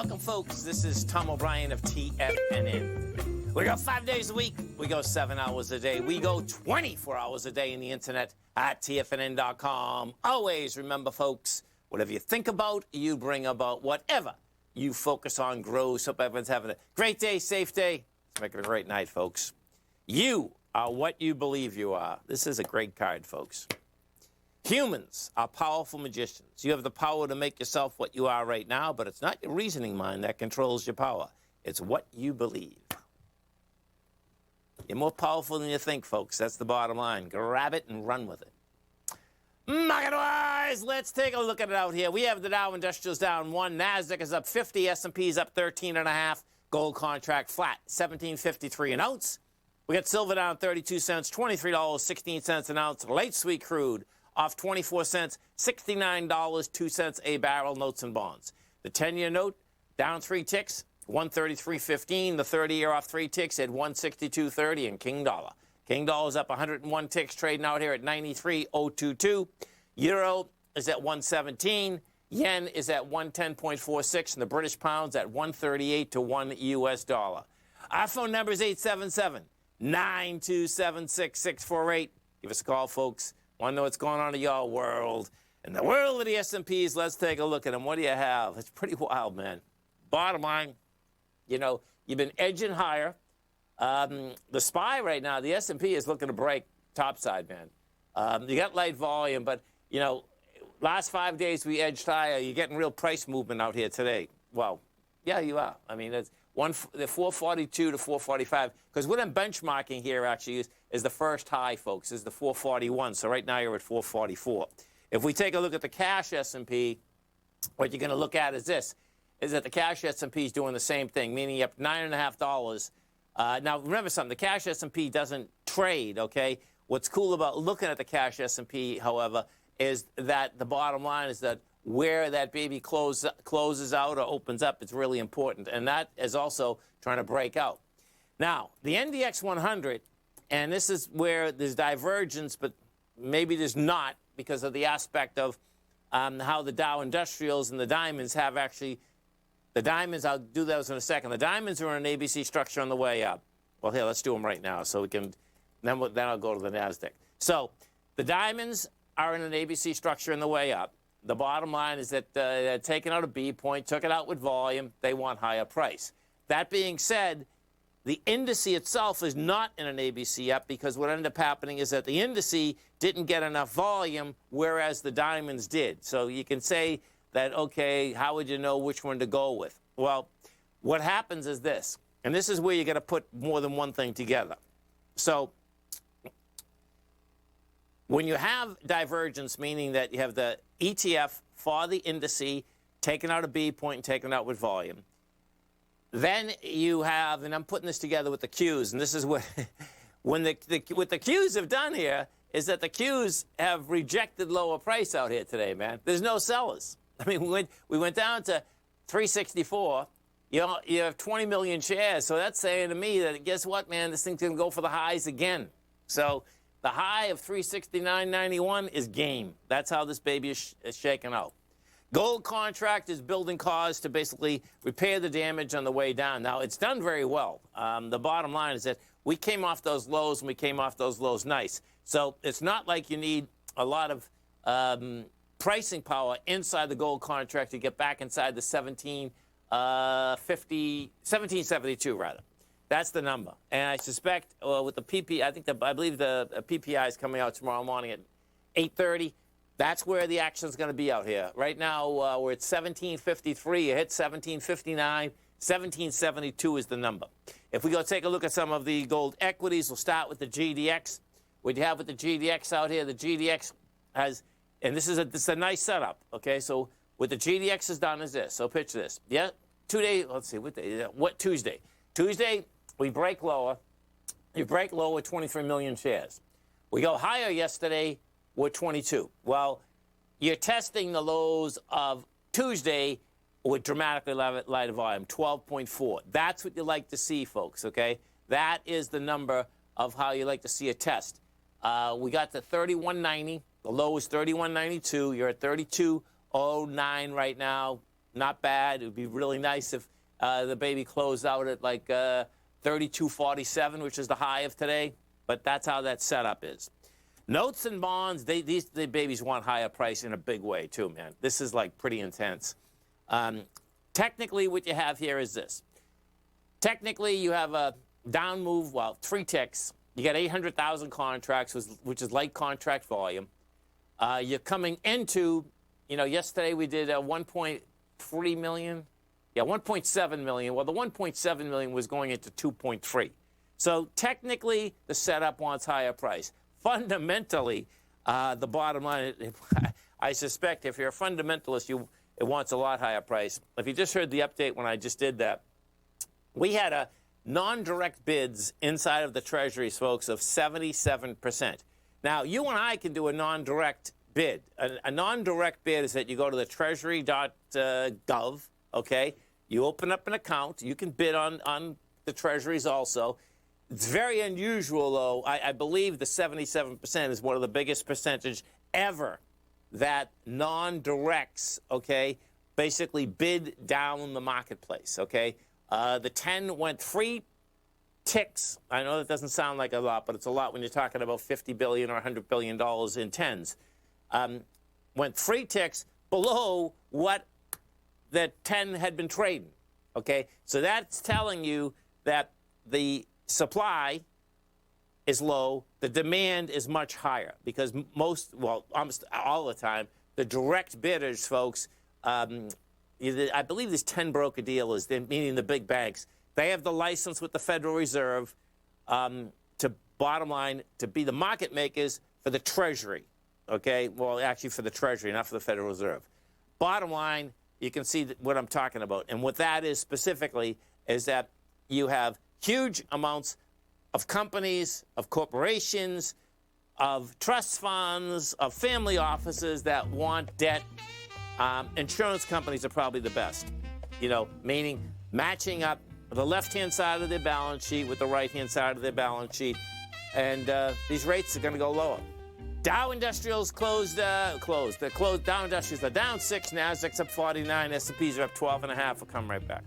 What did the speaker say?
Welcome, folks. This is Tom O'Brien of TFNN. We go 5 days a week. We go 7 hours a day. We go 24 hours a day in the internet at TFNN.com. Always remember, folks, whatever you think about, you bring about. Whatever you focus on grows. Hope everyone's having a great day, safe day. Let's make it a great night, folks. You are what you believe you are. This is a great card, folks. Humans are powerful magicians. You have the power to make yourself what you are right now, but it's not your reasoning mind that controls your power. It's what you believe. You're more powerful than you think, folks. That's the bottom line. Grab it and run with it. Market-wise, let's take a look at it out here. We have the Dow Industrials down 1. NASDAQ is up 50. S&P is up 13.5. Gold contract flat, $17.53 an ounce. We got silver down 32 cents, $23.16 an ounce. Light sweet crude off 24 cents, $69.02 a barrel, notes and bonds. The 10-year note down 3 ticks, 133.15. The 30-year off 3 ticks at 162.30. And King Dollar. King Dollar's up 101 ticks, trading out here at 93.022. Euro is at 117. Yen is at 110.46. And the British pound's at 138 to 1 U.S. dollar. Our phone number is 877-927-6648. Give us a call, folks. Want to know what's going on in your world. In the world of the S&Ps, let's take a look at them. What do you have? It's pretty wild, man. Bottom line, you know, you've been edging higher. The SPY right now, the S&P is looking to break topside, man. You got light volume, but, you know, last 5 days we edged higher. You're getting real price movement out here today. Well, yeah, you are. I mean, it's the 442 to 445, because what I'm benchmarking here actually is the first high, folks, is the 441. So right now you're at 444. If we take a look at the cash S&P, what you're going to look at is this, is that the cash S&P is doing the same thing, meaning up $9.50. Now, remember something, the cash S&P doesn't trade, okay? What's cool about looking at the cash S&P, however, is that the bottom line is that where that baby closes out or opens up, it's really important. And that is also trying to break out. Now, the NDX 100, and this is where there's divergence, but maybe there's not because of the aspect of how the Dow Industrials and the diamonds have actually, the diamonds, I'll do those in a second. The diamonds are in an ABC structure on the way up. Well, here, let's do them right now so we can, then I'll go to the NASDAQ. So the diamonds are in an ABC structure on the way up. The bottom line is that they're taking out a B point, took it out with volume. They want higher price. That being said, the indice itself is not in an ABC up because what ended up happening is that the indice didn't get enough volume, whereas the diamonds did. So you can say that, okay, how would you know which one to go with? Well, what happens is this, and this is where you got to put more than one thing together. So when you have divergence, meaning that you have the ETF for the indice taken out a B point and taken out with volume, then you have, and I'm putting this together with the Qs, and this is what, what the Qs have done here is that the Qs have rejected lower price out here today, man. There's no sellers. I mean, we went down to 364. You have 20 million shares, so that's saying to me that, guess what, man, this thing's going to go for the highs again. So the high of 369.91 is game. That's how this baby is shaking out. Gold contract is building cause to basically repair the damage on the way down. Now, it's done very well. The bottom line is that we came off those lows, and we came off those lows nice. So it's not like you need a lot of pricing power inside the gold contract to get back inside the 1772 rather. That's the number. And I suspect with the PP, I believe the PPI is coming out tomorrow morning at 8:30. That's where the action is going to be out here. Right now, we're at 1753. You hit 1759. 1772 is the number. If we go take a look at some of the gold equities, we'll start with the GDX. What you have with the GDX out here, the GDX has, and this is a nice setup, okay? So what the GDX has done is this. So picture this. Yeah, today, let's see, what day? What Tuesday? Tuesday, we break lower. You break lower with 23 million shares. We go higher yesterday with 22. Well, you're testing the lows of Tuesday with dramatically lighter volume, 12.4. That's what you like to see, folks, okay? That is the number of how you like to see a test. We got to 3190. The low is 3192. You're at 3209 right now. not bad. It would be really nice if the baby closed out at like 32.47, which is the high of today. But that's how that setup is. Notes and bonds, these babies want higher price in a big way too, man. This is like pretty intense. Technically, what you have here is this. Technically, you have a down move, well, 3 ticks. You got 800,000 contracts, which is light contract volume. You're coming into, yesterday we did 1.3 million. Yeah, 1.7 million. Well, the 1.7 million was going into 2.3. So technically, the setup wants higher price. Fundamentally, the bottom line, I suspect if you're a fundamentalist, it wants a lot higher price. If you just heard the update when I just did that, we had a non-direct bids inside of the treasuries, folks, of 77%. Now, you and I can do a non-direct bid. A non-direct bid is that you go to the treasury.gov, okay? You open up an account. You can bid on the treasuries also. It's very unusual, though. I believe the 77% is one of the biggest percentage ever that non-directs, okay, basically bid down the marketplace, okay? The 10 went 3 ticks. I know that doesn't sound like a lot, but it's a lot when you're talking about $50 billion or $100 billion in 10s. Went 3 ticks below what the 10 had been trading, okay? So that's telling you that the supply is low, the demand is much higher because almost all the time, the direct bidders, folks, I believe these 10 broker dealers, meaning the big banks, they have the license with the Federal Reserve to, bottom line, to be the market makers for the Treasury, okay? Well, actually for the Treasury, not for the Federal Reserve. Bottom line, you can see what I'm talking about. And what that is specifically is that you have huge amounts of companies, of corporations, of trust funds, of family offices that want debt. Insurance companies are probably the best, meaning matching up the left-hand side of their balance sheet with the right-hand side of their balance sheet. And these rates are going to go lower. Dow Industrials closed. Dow Industrials are down 6, Nasdaq's up 49, S&Ps are up 12.5. We'll come right back.